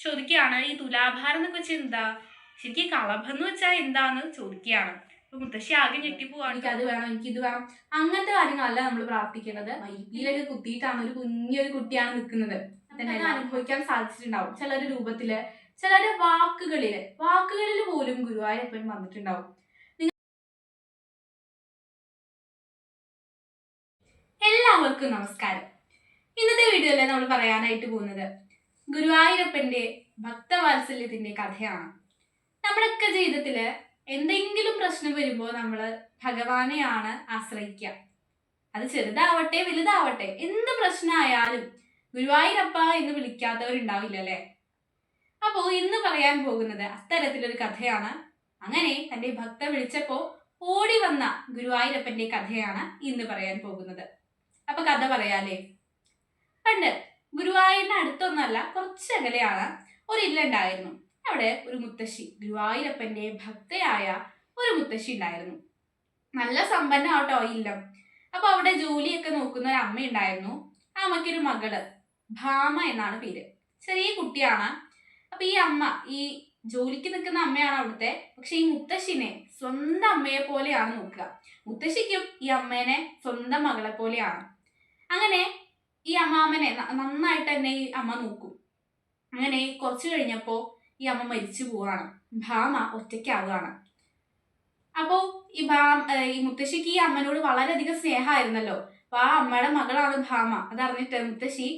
ചോദിക്കുകയാണ് ഈ തുലാഭാരം എന്നൊക്കെ വെച്ചാൽ എന്താ, ശരിക്കും കളഭം എന്ന് വെച്ചാൽ എന്താന്ന് ചോദിക്കുകയാണ്. അപ്പൊ മുത്തശ്ശി ആകെ ഞെട്ടിപ്പോവാണ്. എനിക്കത് വേണം, എനിക്കിത് വേണം, അങ്ങനത്തെ കാര്യങ്ങളല്ല നമ്മൾ പ്രാർത്ഥിക്കുന്നത്. മൈപ്പിയിലൊക്കെ കുത്തിയിട്ടാണ് ഒരു കുഞ്ഞൊരു കുട്ടിയാണ് നിൽക്കുന്നത്. തന്നെ അനുഭവിക്കാൻ സാധിച്ചിട്ടുണ്ടാവും. ചിലരുടെ രൂപത്തില്, ചിലരുടെ വാക്കുകളിൽ പോലും ഗുരുവായൂരപ്പൻ വന്നിട്ടുണ്ടാവും. എല്ലാവർക്കും നമസ്കാരം. ഇന്നത്തെ വീഡിയോയിൽ നമ്മൾ പറയാനായിട്ട് പോകുന്നത് ഗുരുവായൂരപ്പന്റെ ഭക്തവാത്സല്യത്തിന്റെ കഥയാണ്. നമ്മുടെയൊക്കെ ജീവിതത്തില് എന്തെങ്കിലും പ്രശ്നം വരുമ്പോൾ നമ്മൾ ഭഗവാനെയാണ് ആശ്രയിക്കുക. അത് ചെറുതാവട്ടെ വലുതാവട്ടെ, എന്ത് പ്രശ്നമായാലും ഗുരുവായൂരപ്പ എന്ന് വിളിക്കാത്തവരുണ്ടാവില്ല അല്ലേ? അപ്പോ ഇന്ന് പറയാൻ പോകുന്നത് അത്തരത്തിലൊരു കഥയാണ്. അങ്ങനെ തന്റെ ഭക്ത വിളിച്ചപ്പോ ഓടി വന്ന ഗുരുവായൂരപ്പന്റെ കഥയാണ് ഇന്ന് പറയാൻ പോകുന്നത്. അപ്പൊ കഥ പറയാലേ. പണ്ട് ഗുരുവായൂരിന് അടുത്തൊന്നല്ല, കുറച്ച് അകലെയാണ് ഒരു ഇല്ലുണ്ടായിരുന്നു. അവിടെ ഒരു മുത്തശ്ശി, ഗുരുവായൂരപ്പന്റെ ഭക്തയായ ഒരു മുത്തശ്ശി ഉണ്ടായിരുന്നു. നല്ല സമ്പന്നമാട്ടോ ഇല്ലം. അപ്പൊ അവിടെ ജോലിയൊക്കെ നോക്കുന്ന ഒരു അമ്മ ഉണ്ടായിരുന്നു. ആ അമ്മയ്ക്കൊരു മകള്, ഭാമ എന്നാണ് പേര്. ചെറിയ കുട്ടിയാണ്. അപ്പൊ ഈ അമ്മ, ഈ ജോലിക്ക് നിൽക്കുന്ന അമ്മയാണ് അവിടുത്തെ. പക്ഷെ ഈ മുത്തശ്ശിനെ സ്വന്തം അമ്മയെ പോലെയാണ് നോക്കുക. മുത്തശ്ശിക്കും ഈ അമ്മേനെ സ്വന്തം മകളെ പോലെയാണ്. അങ്ങനെ ഈ അമ്മാമ്മനെ നന്നായിട്ട് തന്നെ ഈ അമ്മ നോക്കും. അങ്ങനെ കുറച്ചു കഴിഞ്ഞപ്പോ ഈ അമ്മ മരിച്ചു പോവാണ്. ഭാമ ഒറ്റയ്ക്കാവുകയാണ്. അപ്പോ ഈ മുത്തശ്ശിക്ക് ഈ അമ്മനോട് വളരെയധികം സ്നേഹമായിരുന്നല്ലോ. അപ്പൊ ആ അമ്മയുടെ മകളാണ് ഭാമ. അതറിഞ്ഞിട്ട് മുത്തശ്ശി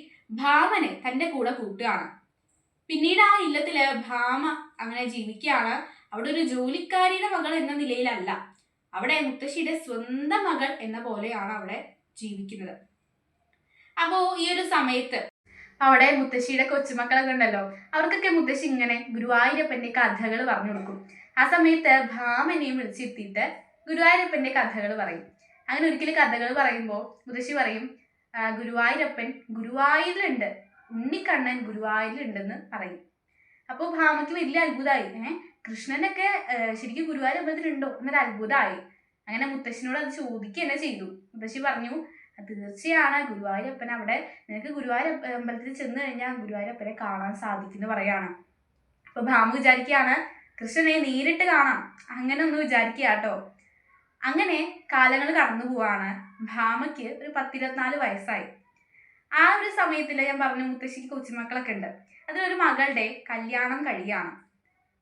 ഭാമനെ തന്റെ കൂടെ കൂട്ടുകയാണ്. പിന്നീട് ആ ഇല്ലത്തില് ഭാമ അങ്ങനെ ജീവിക്കുകയാണ്. അവിടെ ഒരു ജോലിക്കാരിയുടെ മകൾ എന്ന നിലയിലല്ല, അവിടെ മുത്തശ്ശിയുടെ സ്വന്തം മകൾ എന്ന പോലെയാണ് അവിടെ ജീവിക്കുന്നത്. അപ്പോ ഈ ഒരു സമയത്ത് അവിടെ മുത്തശ്ശിയുടെ കൊച്ചുമക്കളൊക്കെ ഉണ്ടല്ലോ, അവർക്കൊക്കെ മുത്തശ്ശി ഇങ്ങനെ ഗുരുവായൂരപ്പന്റെ കഥകൾ പറഞ്ഞു കൊടുക്കും. ആ സമയത്ത് ഭാമനെയും വിളിച്ചിരുത്തിയിട്ട് ഗുരുവായൂരപ്പന്റെ കഥകൾ പറയും. അങ്ങനെ ഒരിക്കലും കഥകൾ പറയുമ്പോൾ മുത്തശ്ശി പറയും, ഗുരുവായൂരപ്പൻ ഗുരുവായൂരിലുണ്ട്, ഉണ്ണിക്കണ്ണൻ ഗുരുവായൂരിലുണ്ടെന്ന് പറയും. അപ്പോൾ ഭാമയ്ക്ക് വലിയ അത്ഭുതമായി. കൃഷ്ണനൊക്കെ ശരിക്കും ഗുരുവായൂർ അമ്പലത്തിലുണ്ടോ എന്നൊരു അത്ഭുതമായി. അങ്ങനെ മുത്തശ്ശിനോട് അത് ചോദിക്കുക തന്നെ ചെയ്തു. മുത്തശ്ശി പറഞ്ഞു, തീർച്ചയാണ് ഗുരുവായൂരപ്പൻ അവിടെ, നിനക്ക് ഗുരുവായൂർ അമ്പലത്തിൽ ചെന്ന് കഴിഞ്ഞാൽ ഗുരുവായൂരപ്പനെ കാണാൻ സാധിക്കുന്നു പറയാണ്. അപ്പൊ ഭാമ വിചാരിക്കുകയാണ്, കൃഷ്ണനെ നേരിട്ട് കാണാം, അങ്ങനെ ഒന്ന് വിചാരിക്കുക കേട്ടോ. അങ്ങനെ കാലങ്ങൾ കടന്നു പോവാണ്. ഭാമയ്ക്ക് ഒരു 10-24 വയസ്സായി. ആ ഒരു സമയത്തിൽ ഞാൻ പറഞ്ഞു മുത്തശ്ശിക്ക് കൊച്ചുമക്കളൊക്കെ ഉണ്ട്. അതിലൊരു മകളുടെ കല്യാണം കഴിയാണ്.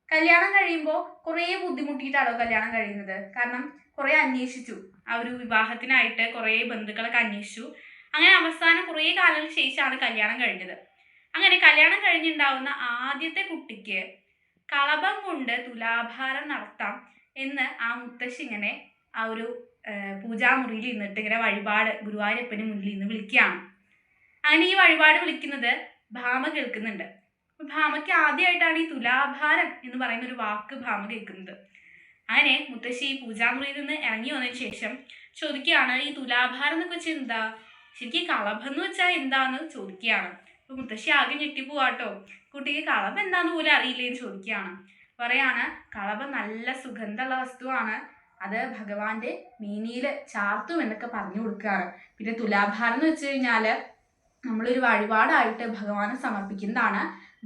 കല്യാണം കഴിയുമ്പോൾ കുറേ ബുദ്ധിമുട്ടിയിട്ടാണോ കല്യാണം കഴിയുന്നത്. കാരണം കുറെ അന്വേഷിച്ചു, ആ ഒരു വിവാഹത്തിനായിട്ട് കുറേ ബന്ധുക്കളൊക്കെ അന്വേഷിച്ചു. അങ്ങനെ അവസാനം കുറേ കാലങ്ങൾക്ക് ശേഷമാണ് കല്യാണം കഴിഞ്ഞത്. അങ്ങനെ കല്യാണം കഴിഞ്ഞുണ്ടാവുന്ന ആദ്യത്തെ കുട്ടിക്ക് കളഭം കൊണ്ട് തുലാഭാരം നടത്താം എന്ന് ആ മുത്തശ്ശി ഇങ്ങനെ ആ ഒരു പൂജാമുറിയിൽ ഇരുന്നിട്ട് ഇങ്ങനെ വഴിപാട് ഗുരുവായൂരപ്പന് മുന്നിൽ നിന്ന് വിളിക്കുകയാണ്. അങ്ങനെ ഈ വഴിപാട് വിളിക്കുന്നത് ഭാമ കേൾക്കുന്നുണ്ട്. അപ്പൊ ഭാമയ്ക്ക് ആദ്യമായിട്ടാണ് ഈ തുലാഭാരം എന്ന് പറയുന്ന ഒരു വാക്ക് ഭാമ കേൾക്കുന്നത്. അങ്ങനെ മുത്തശ്ശി പൂജാമുറിയിൽ നിന്ന് ഇറങ്ങി വന്നതിന് ശേഷം ചോദിക്കുകയാണ്, ഈ തുലാഭാരം എന്നൊക്കെ വെച്ചാൽ എന്താ, ശരിക്കും കളഭം എന്ന് വെച്ചാൽ എന്താന്ന് ചോദിക്കുകയാണ്. അപ്പൊ മുത്തശ്ശി ആകെ ഞെട്ടിപ്പോവാട്ടോ. കുട്ടിക്ക് കളഭം എന്താന്ന് പോലും അറിയില്ലേന്ന് ചോദിക്കുകയാണ്. പറയാണ്, കളഭം നല്ല സുഗന്ധമുള്ള വസ്തുവാണ്, അത് ഭഗവാന്റെ മീനിയിൽ ചാർത്തും എന്നൊക്കെ പറഞ്ഞു കൊടുക്കുകയാണ്. പിന്നെ തുലാഭാരം എന്ന് വെച്ച് കഴിഞ്ഞാല് നമ്മളൊരു വഴിപാടായിട്ട് ഭഗവാനെ സമർപ്പിക്കുന്നതാണ്,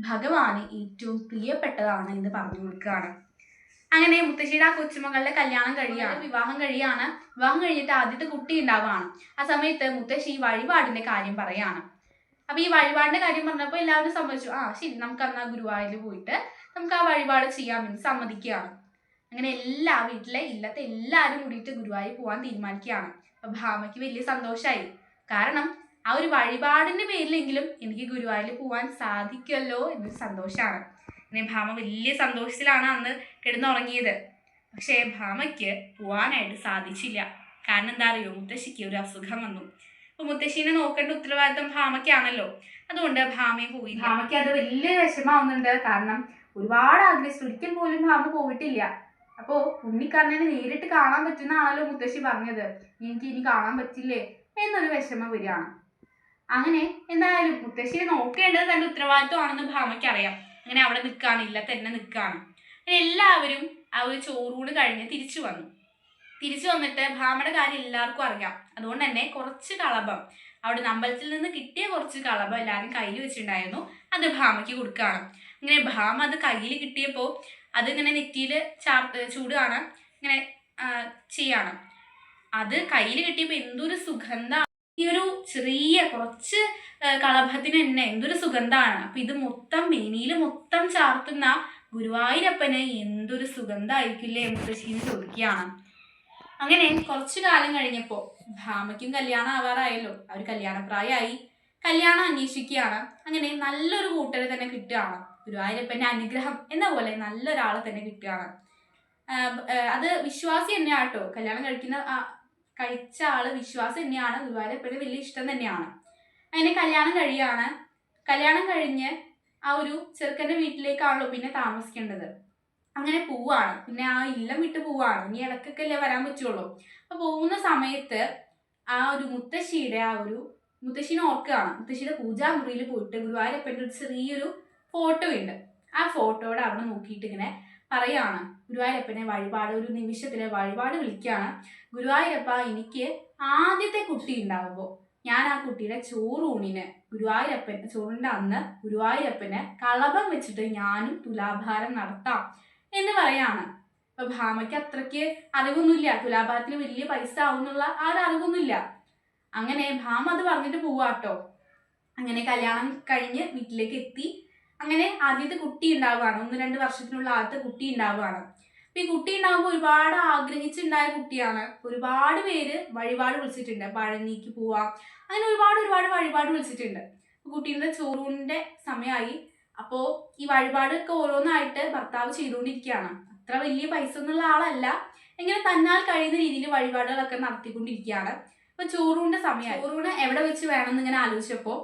ഭഗവാന് ഏറ്റവും പ്രിയപ്പെട്ടതാണ് എന്ന് പറഞ്ഞു കൊടുക്കുകയാണ്. അങ്ങനെ മുത്തശ്ശിയുടെ ആ കൊച്ചുമകളുടെ കല്യാണം കഴിയാണ്, വിവാഹം കഴിയാണ്. വിവാഹം കഴിഞ്ഞിട്ട് ആദ്യത്തെ കുട്ടി ഉണ്ടാവുകയാണ്. ആ സമയത്ത് മുത്തശ്ശി വഴിപാടിന്റെ കാര്യം പറയാണ്. അപ്പൊ ഈ വഴിപാടിന്റെ കാര്യം പറഞ്ഞപ്പോൾ എല്ലാവരും സമ്മതിച്ചു. ശരി, നമുക്ക് അന്ന് ഗുരുവായൂരിൽ പോയിട്ട് നമുക്ക് ആ വഴിപാട് ചെയ്യാമെന്ന് സമ്മതിക്കുകയാണ്. അങ്ങനെ വീട്ടിലെ ഇല്ലത്തെ എല്ലാവരും കൂടിയിട്ട് ഗുരുവായൂർ പോകാൻ തീരുമാനിക്കുകയാണ്. അപ്പൊ ഭാമയ്ക്ക് വലിയ സന്തോഷമായി. കാരണം ആ ഒരു വഴിപാടിന്റെ പേരിലെങ്കിലും എനിക്ക് ഗുരുവായൂരിൽ പോകാൻ സാധിക്കുമല്ലോ എന്നൊരു സന്തോഷമാണ്. അങ്ങനെ ഭാമ വലിയ സന്തോഷത്തിലാണ് അന്ന് കിടന്നുറങ്ങിയത്. പക്ഷേ ഭാമയ്ക്ക് പോകാനായിട്ട് സാധിച്ചില്ല. കാരണം എന്താ അറിയോ, മുത്തശ്ശിക്ക് ഒരു അസുഖം വന്നു. അപ്പൊ മുത്തശ്ശീനെ നോക്കേണ്ട ഉത്തരവാദിത്തം ഭാമയ്ക്കാണല്ലോ. അതുകൊണ്ട് ഭാമയെ പോയി. ഭാമയ്ക്ക് അത് വലിയ വിഷമാവുന്നുണ്ട്. കാരണം ഒരുപാട് ആഗ്രഹിച്ചു, ഒരിക്കൽ പോലും ഭാമ പോയിട്ടില്ല. അപ്പോ ഉണ്ണിക്കണ്ണനെ നേരിട്ട് കാണാൻ പറ്റുന്നാണല്ലോ മുത്തശ്ശി പറഞ്ഞത്. എനിക്ക് ഇനി കാണാൻ പറ്റില്ലേ എന്നൊരു വിഷമം വരികയാണ്. അങ്ങനെ എന്തായാലും മുത്തശ്ശിയെ നോക്കേണ്ടത് തന്റെ ഉത്തരവാദിത്വമാണെന്ന് ഭാമയ്ക്ക് അറിയാം. അങ്ങനെ അവിടെ നിൽക്കുകയാണ്, ഇല്ല തന്നെ നിൽക്കുകയാണ്. അങ്ങനെ എല്ലാവരും ആ ഒരു ചോറൂണ് കഴിഞ്ഞ് തിരിച്ചു വന്നിട്ട് ഭാമയുടെ കാര്യം എല്ലാവർക്കും അറിയാം. അതുകൊണ്ട് തന്നെ കുറച്ച് കളഭം, അവിടെ അമ്പലത്തിൽ നിന്ന് കിട്ടിയ കുറച്ച് കളഭം എല്ലാവരും കയ്യിൽ വെച്ചിട്ടുണ്ടായിരുന്നു. അത് ഭാമയ്ക്ക് കൊടുക്കുകയാണ്. ഇങ്ങനെ ഭാമ അത് കയ്യിൽ കിട്ടിയപ്പോൾ അതിങ്ങനെ നെറ്റിയിൽ ചൂടുകയാണ്, ഇങ്ങനെ ചെയ്യാണ്. അത് കയ്യിൽ കിട്ടിയപ്പോൾ എന്തൊരു സുഗന്ധമാണ്. ഈ ഒരു ചെറിയ കുറച്ച് കളഭത്തിന് തന്നെ എന്തൊരു സുഗന്ധമാണ്. അപ്പം ഇത് മൊത്തം മേനിയിൽ മൊത്തം ചാർത്തുന്ന ഗുരുവായൂരപ്പന് എന്തൊരു സുഗന്ധമായിരിക്കില്ലേ മുത്തശ്ശീന്ന് ചോദിക്കുകയാണ്. അങ്ങനെ കുറച്ചു കാലം കഴിഞ്ഞപ്പോൾ ഭാമയ്ക്കും കല്യാണം ആവാറായല്ലോ. അവർ കല്യാണപ്രായമായി, കല്യാണം അന്വേഷിക്കുകയാണ്. അങ്ങനെ നല്ലൊരു കൂട്ടരെ തന്നെ കിട്ടുകയാണ്. ഗുരുവായൂരപ്പൻ്റെ അനുഗ്രഹം എന്ന പോലെ നല്ലൊരാളെ തന്നെ കിട്ടുകയാണ്. അത് വിശ്വാസി തന്നെയാണ് കേട്ടോ. കല്യാണം കഴിച്ച ആള് വിശ്വാസി തന്നെയാണ്. ഗുരുവായൂരപ്പന് വലിയ ഇഷ്ടം തന്നെയാണ്. അങ്ങനെ കല്യാണം കഴിയാണ്. കല്യാണം കഴിഞ്ഞ് ആ ഒരു ചെറുക്കൻ്റെ വീട്ടിലേക്കാണല്ലോ പിന്നെ താമസിക്കേണ്ടത്. അങ്ങനെ പോവാണ്. പിന്നെ ആ ഇല്ലം വിട്ട് പോവാണ്. ഇനി ഇടയ്ക്കൊക്കെ അല്ലേ വരാൻ പറ്റുള്ളൂ. അപ്പൊ പോകുന്ന സമയത്ത് ആ ഒരു മുത്തശ്ശീനെ ഓർക്കുകയാണ്. മുത്തശ്ശിയുടെ പൂജാമുറിയിൽ പോയിട്ട് ഗുരുവായൂരപ്പൻ്റെ ഒരു ചെറിയൊരു ഫോട്ടോ ഉണ്ട്. ആ ഫോട്ടോയുടെ അവിടെ നോക്കിയിട്ട് ഇങ്ങനെ പറയാണ്, ഗുരുവായൂരപ്പനെ വഴിപാട്, ഒരു നിമിഷത്തിലെ വഴിപാട് വിളിക്കുകയാണ്. ഗുരുവായൂരപ്പ, എനിക്ക് ആദ്യത്തെ കുട്ടി ഉണ്ടാകുമ്പോൾ ഞാൻ ആ കുട്ടിയുടെ ചോറൂണിന് ചോറിൻ്റെ അന്ന് ഗുരുവായൂരപ്പന് കളഭം വെച്ചിട്ട് ഞാനും തുലാഭാരം നടത്താം എന്ന് പറയാണ്. അപ്പൊ ഭാമയ്ക്ക് അത്രയ്ക്ക് അറിവൊന്നുമില്ല, തുലാഭാരത്തിന് വലിയ പൈസ ആവുന്നുള്ള ആ ഒരു അറിവൊന്നുമില്ല. അങ്ങനെ ഭാമ അത് പറഞ്ഞിട്ട് പോവാട്ടോ. അങ്ങനെ കല്യാണം കഴിഞ്ഞ് വീട്ടിലേക്ക് എത്തി. അങ്ങനെ ആദ്യത്തെ കുട്ടി ഉണ്ടാവുകയാണ്. 1-2 വർഷത്തിനുള്ള ആദ്യത്തെ കുട്ടി ഉണ്ടാവുകയാണ്. അപ്പൊ ഈ കുട്ടി ഉണ്ടാകുമ്പോൾ ഒരുപാട് ആഗ്രഹിച്ചുണ്ടായ കുട്ടിയാണ്. ഒരുപാട് പേര് വഴിപാട് വിളിച്ചിട്ടുണ്ട്. പഴനിക്ക് പോവാം, അങ്ങനെ ഒരുപാട് വഴിപാട് വിളിച്ചിട്ടുണ്ട്. കുട്ടീൻ്റെ ചോറൂണിന്റെ സമയമായി. അപ്പോൾ ഈ വഴിപാടൊക്കെ ഓരോന്നായിട്ട് ഭർത്താവ് ചെയ്തുകൊണ്ടിരിക്കുകയാണ്. അത്ര വലിയ പൈസ ഒന്നുള്ള ആളല്ല, എങ്ങനെ തന്നാൽ കഴിയുന്ന രീതിയിൽ വഴിപാടുകളൊക്കെ നടത്തിക്കൊണ്ടിരിക്കുകയാണ്. അപ്പൊ ചോറൂണിന്റെ സമയമായി. ചോറൂണ് എവിടെ വെച്ച് വേണമെന്ന് ഇങ്ങനെ ആലോചിച്ചപ്പോൾ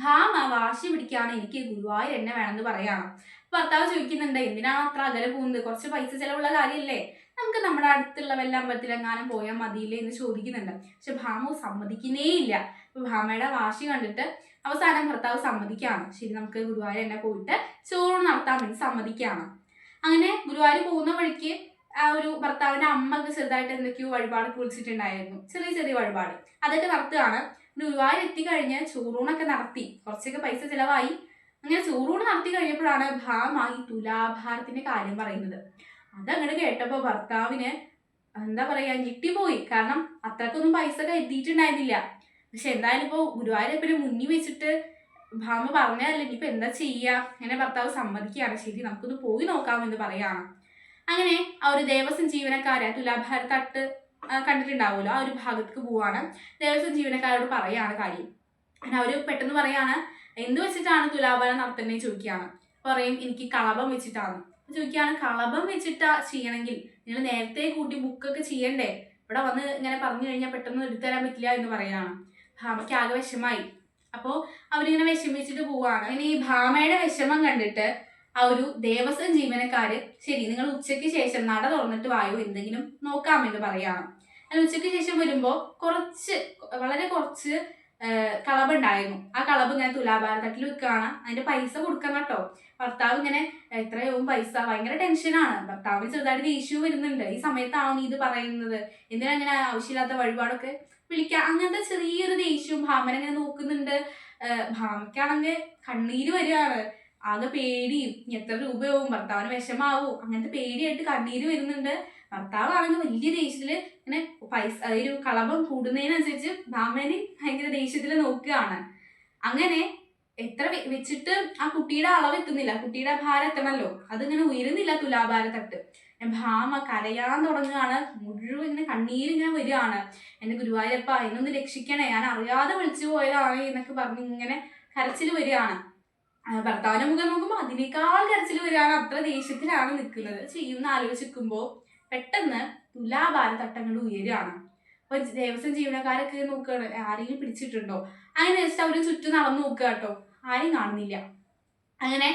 ഭാമ വാശി പിടിക്കുകയാണ്, എനിക്ക് ഗുരുവായൂർ എന്നെ വേണമെന്ന് പറയാണ്. ഭർത്താവ് ചോദിക്കുന്നുണ്ട്, എന്തിനാണ് അത്ര അകലെ പോകുന്നത്, കുറച്ച് പൈസ ചിലവുള്ള കാര്യമല്ലേ, നമുക്ക് നമ്മുടെ അടുത്തുള്ള വല്ല അമ്പലത്തിലെങ്ങാനും പോയാൽ മതിയില്ലേ എന്ന് ചോദിക്കുന്നുണ്ട്. പക്ഷെ ഭാമ സമ്മതിക്കുന്നേ ഇല്ല. അപ്പൊ ഭാമയുടെ വാശി കണ്ടിട്ട് അവസാനം ഭർത്താവ് സമ്മതിക്കുകയാണ്. ശരി, നമുക്ക് ഗുരുവായൂർ തന്നെ പോയിട്ട് ചോറൂണ് നടത്താൻ വേണ്ടി സമ്മതിക്കുകയാണ്. അങ്ങനെ ഗുരുവായൂർ പോകുന്ന വഴിക്ക് ആ ഒരു ഭർത്താവിന്റെ അമ്മക്ക് ചെറുതായിട്ട് എന്തൊക്കെയോ വഴിപാട് വിളിച്ചിട്ടുണ്ടായിരുന്നു, ചെറിയ വഴിപാട്, അതൊക്കെ നടത്തുകയാണ്. ഗുരുവായൂർ എത്തിക്കഴിഞ്ഞ് ചോറൂണൊക്കെ നടത്തി, കുറച്ചൊക്കെ പൈസ ചിലവായി. അങ്ങനെ ചോറൂണ് നടത്തി കഴിഞ്ഞപ്പോഴാണ് ഭാമ ഈ തുലാഭാരത്തിന്റെ കാര്യം പറയുന്നത്. അതങ്ങോട്ട് കേട്ടപ്പോൾ ഭർത്താവിന് എന്താ പറയാ, ഞെട്ടിപ്പോയി. കാരണം അത്രക്കൊന്നും പൈസ എത്തിയിട്ടുണ്ടായിരുന്നില്ല. പക്ഷെ എന്തായാലും ഇപ്പോൾ ഗുരുവായൂരപ്പനെ മുന്നിൽ വെച്ചിട്ട് ഭാമ പറഞ്ഞതല്ലേ, ഇനിയിപ്പോൾ എന്താ ചെയ്യുക. അങ്ങനെ ഭർത്താവ് സമ്മതിക്കുകയാണ്. ശരി, നമുക്കൊന്ന് പോയി നോക്കാമെന്ന് പറയാണ്. അങ്ങനെ ആ ഒരു ദേവസ്വം ജീവനക്കാരെ തുലാഭാര തട്ട് കണ്ടിട്ടുണ്ടാവുമല്ലോ, ആ ഒരു ഭാഗത്തേക്ക് പോവാണ്. ദേവസ്വം ജീവനക്കാരോട് പറയാണ് കാര്യം. അങ്ങനെ അവർ പെട്ടെന്ന് പറയാണ്, എന്ത് വെച്ചിട്ടാണ് തുലാഭാരം നടത്തുന്നതെന്ന് ചോദിക്കുകയാണ്. പറയും, എനിക്ക് കളഭം വെച്ചിട്ടാണ്. ചോദിക്കുകയാണ്, കളഭം വെച്ചിട്ടാ ചെയ്യണമെങ്കിൽ നിങ്ങൾ നേരത്തെ കൂട്ടി ബുക്കൊക്കെ ചെയ്യണ്ടേ, ഇവിടെ വന്ന് ഇങ്ങനെ പറഞ്ഞു കഴിഞ്ഞാൽ പെട്ടെന്ന് എടുത്തു തരാൻ പറ്റില്ല എന്ന് പറയാണ്. ഭാമയ്ക്ക് ആകെ വിഷമായി. അപ്പോൾ അവരിങ്ങനെ വിഷമിച്ചിട്ട് പോവാണ്. അങ്ങനെ ഈ ഭാമയുടെ വിഷമം കണ്ടിട്ട് ആ ഒരു ദേവസ്വം ജീവനക്കാര്, ശരി നിങ്ങൾ ഉച്ചയ്ക്ക് ശേഷം നട തുറന്നിട്ട് വായോ, എന്തെങ്കിലും നോക്കാമെന്ന് പറയാണ്. അങ്ങനെ ഉച്ചയ്ക്ക് ശേഷം വരുമ്പോൾ വളരെ കുറച്ച് കളബ് ഉണ്ടായിരുന്നു. ആ കളബ് ഇങ്ങനെ തുലാഭാര തട്ടിൽ വെക്കുകയാണ്. അതിന്റെ പൈസ കൊടുക്കണം കേട്ടോ. ഭർത്താവ് ഇങ്ങനെ എത്രയോ പൈസ, ഭയങ്കര ടെൻഷനാണ്. ഭർത്താവിന് ചെറുതായിട്ട് ദേഷ്യം വരുന്നുണ്ട്. ഈ സമയത്താണോ നീ ഇത് പറയുന്നത്, എന്തിനാ അങ്ങനെ ആവശ്യമില്ലാത്ത വഴിപാടൊക്കെ വിളിക്കുക, അങ്ങനത്തെ ചെറിയൊരു ദേഷ്യവും. ഭാമനെ ഇങ്ങനെ നോക്കുന്നുണ്ട്. ഭാമയ്ക്കാണെങ്കിൽ കണ്ണീര് വരികയാണ്. ആകെ പേടിയും, എത്ര രൂപയാവും, ഭർത്താവിന് വിഷമാവും, അങ്ങനത്തെ പേടിയായിട്ട് കണ്ണീര് വരുന്നുണ്ട്. ഭർത്താവാണെങ്കിൽ വലിയ ദേഷ്യത്തില് ഇങ്ങനെ പൈസ, ഒരു കളഭം കൂടുന്നതിനനുസരിച്ച് ഭാമനെ ഭയങ്കര ദേഷ്യത്തില് നോക്കുകയാണ്. അങ്ങനെ എത്ര വെച്ചിട്ട് ആ കുട്ടിയുടെ അളവ് എത്തുന്നില്ല, കുട്ടിയുടെ ഭാരം എത്തണമല്ലോ, അതിങ്ങനെ ഉയരുന്നില്ല തുലാഭാര തട്ട്. ഭാമ കരയാൻ തുടങ്ങുകയാണ്. മുഴുവൻ ഇങ്ങനെ കണ്ണീരിങ്ങനെ വരികയാണ്. എന്റെ ഗുരുവായൂരപ്പ, എന്നൊന്ന് രക്ഷിക്കണേ, ഞാൻ അറിയാതെ വിളിച്ചു പോയതാണ് എന്നൊക്കെ പറഞ്ഞ് ഇങ്ങനെ കരച്ചിൽ വരികയാണ്. ഭർത്താവിന്റെ മുഖം നോക്കുമ്പോൾ അതിനേക്കാൾ കരച്ചിൽ വരികയാണ്. അത്ര ദേഷ്യത്തിലാണ് നിൽക്കുന്നത്. ചെയ്യുന്ന ആലോചിക്കുമ്പോൾ പെട്ടെന്ന് തുലാഭാര തട്ടങ്ങൾ ഉയരുകയാണ്. അപ്പൊ ദേവസ്വം ജീവനക്കാരൊക്കെ നോക്കുകയാണ്, ആരെങ്കിലും പിടിച്ചിട്ടുണ്ടോ. അങ്ങനെ വെച്ചിട്ട് അവര് ചുറ്റും നടന്നു നോക്കുക കേട്ടോ, ആരും കാണുന്നില്ല. അങ്ങനെ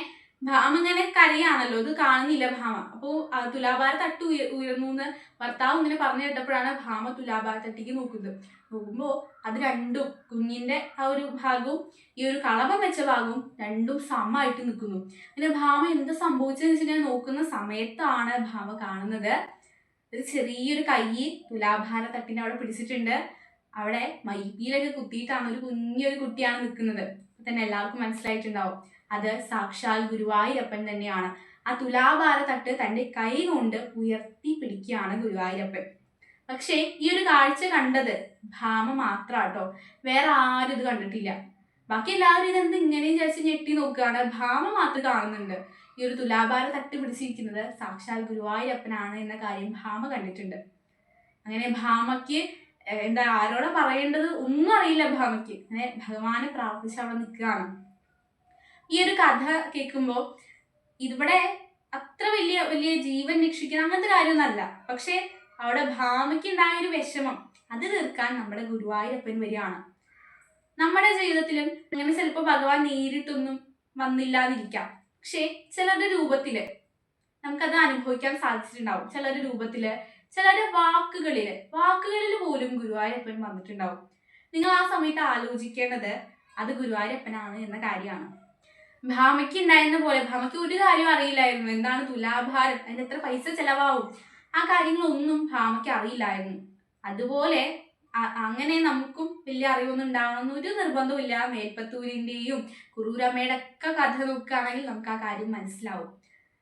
ഭാമ ഇങ്ങനെ കരയാണല്ലോ, ഇത് കാണുന്നില്ല ഭാമ. അപ്പോൾ തുലാഭാര തട്ട് ഉയർന്നു എന്ന് ഭർത്താവ് ഇങ്ങനെ പറഞ്ഞു കേട്ടപ്പോഴാണ് ഭാമ തുലാഭാര തട്ടിക്ക് നോക്കുമ്പോൾ അത് രണ്ടും, കുഞ്ഞിന്റെ ആ ഒരു ഭാഗവും ഈ ഒരു കളഭം വെച്ച ഭാഗവും രണ്ടും സമമായിട്ട് നിൽക്കുന്നു. പിന്നെ ഭാമ എന്താ സംഭവിച്ചതെന്ന് വെച്ചിട്ടുണ്ടെങ്കിൽ നോക്കുന്ന സമയത്താണ് ഭാമ കാണുന്നത് ഒരു ചെറിയൊരു കൈ തുലാഭാര തട്ടിന്റെ അവിടെ പിടിച്ചിട്ടുണ്ട്. അവിടെ മയിൽപ്പീലൊക്കെ കുത്തിയിട്ടാണ് ഒരു കുഞ്ഞൊരു കുട്ടിയാണ് നിൽക്കുന്നത്. തന്നെ എല്ലാവർക്കും മനസ്സിലായിട്ടുണ്ടാവും. അത് സാക്ഷാൽ ഗുരുവായൂരപ്പൻ തന്നെയാണ്. ആ തുലാഭാര തട്ട് തൻ്റെ കൈ കൊണ്ട് ഉയർത്തി പിടിക്കുകയാണ് ഗുരുവായൂരപ്പൻ. പക്ഷേ ഈ ഒരു കാഴ്ച കണ്ടത് ഭാമ മാത്രാട്ടോ, വേറെ ആരും ഇത് കണ്ടിട്ടില്ല. ബാക്കി എല്ലാവരും ഇതെന്ത് ഇങ്ങനെ വിചാരിച്ച് ഞെട്ടി നോക്കുകയാണ്. ഭാമ മാത്രം കാണുന്നുണ്ട്. ഈ ഒരു തുലാഭാര തട്ട് പിടിച്ചിരിക്കുന്നത് സാക്ഷാൽ ഗുരുവായൂരപ്പനാണ് എന്ന കാര്യം ഭാമ കണ്ടിട്ടുണ്ട്. അങ്ങനെ ഭാമയ്ക്ക് എന്താ ആരോടെ പറയേണ്ടത് ഒന്നും അറിയില്ല. ഭാമയ്ക്ക് അങ്ങനെ ഭഗവാനെ പ്രാർത്ഥിച്ച് അവിടെ നിൽക്കുകയാണ്. ഈ ഒരു കഥ കേൾക്കുമ്പോൾ ഇവിടെ അത്ര വലിയ വലിയ ജീവൻ രക്ഷിക്കുന്ന അങ്ങനത്തെ കാര്യമൊന്നുമല്ല. പക്ഷെ അവിടെ ഭാമയ്ക്ക് ഉണ്ടായ ഒരു വിഷമം അത് തീർക്കാൻ നമ്മുടെ ഗുരുവായൂരപ്പൻ വരികയാണ്. നമ്മുടെ ജീവിതത്തിലും അങ്ങനെ ചിലപ്പോൾ ഭഗവാൻ നേരിട്ടൊന്നും വന്നില്ലാതിരിക്കാം. പക്ഷെ ചിലരുടെ രൂപത്തില് നമുക്കത് അനുഭവിക്കാൻ സാധിച്ചിട്ടുണ്ടാവും. ചിലരുടെ രൂപത്തില്, ചിലരുടെ വാക്കുകളിൽ പോലും ഗുരുവായൂരപ്പൻ വന്നിട്ടുണ്ടാവും. നിങ്ങൾ ആ സമയത്ത് ആലോചിക്കേണ്ടത് അത് ഗുരുവായൂരപ്പനാണ് എന്ന കാര്യമാണ്. ഭാമയ്ക്ക് ഉണ്ടായിരുന്ന പോലെ ഭാമയ്ക്ക് ഒരു കാര്യം അറിയില്ലായിരുന്നു. എന്താണ് തുലാഭാരം, അതിന് എത്ര പൈസ ചെലവാവും, ആ കാര്യങ്ങളൊന്നും ഭാമയ്ക്ക് അറിയില്ലായിരുന്നു. അതുപോലെ അങ്ങനെ നമുക്കും വലിയ അറിവൊന്നും ഉണ്ടാവണമെന്ന് ഒരു നിർബന്ധവും ഇല്ല. മേൽപ്പത്തൂരിന്റെയും കുറൂരമ്മയുടെ ഒക്കെ കഥ നോക്കുകയാണെങ്കിൽ നമുക്ക് ആ കാര്യം മനസ്സിലാവും.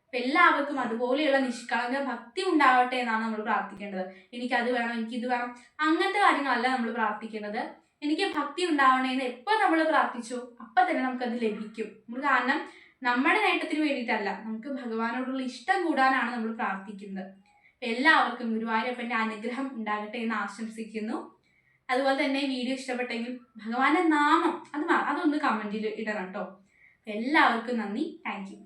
അപ്പൊ എല്ലാവർക്കും അതുപോലെയുള്ള നിഷ്കളങ്ക ഭക്തി ഉണ്ടാവട്ടെ എന്നാണ് നമ്മൾ പ്രാർത്ഥിക്കേണ്ടത്. എനിക്കത് വേണം, എനിക്കിത് വേണം, അങ്ങനത്തെ കാര്യങ്ങളല്ല നമ്മൾ പ്രാർത്ഥിക്കേണ്ടത്. എനിക്ക് ഭക്തി ഉണ്ടാവണേന്ന് എപ്പോൾ നമ്മൾ പ്രാർത്ഥിച്ചോ അപ്പൊ തന്നെ നമുക്കത് ലഭിക്കും. കാരണം നമ്മുടെ നേട്ടത്തിന് വേണ്ടിയിട്ടല്ല, നമുക്ക് ഭഗവാനോടുള്ള ഇഷ്ടം കൂടാനാണ് നമ്മൾ പ്രാർത്ഥിക്കുന്നത്. എല്ലാവർക്കും ഗുരുവായൂരപ്പന്റെ അനുഗ്രഹം ഉണ്ടാകട്ടെ എന്ന് ആശംസിക്കുന്നു. അതുപോലെ തന്നെ വീഡിയോ ഇഷ്ടപ്പെട്ടെങ്കിൽ ഭഗവാന്റെ നാമം അതൊന്ന് കമന്റിൽ ഇടണം കേട്ടോ. എല്ലാവർക്കും നന്ദി. Thank you.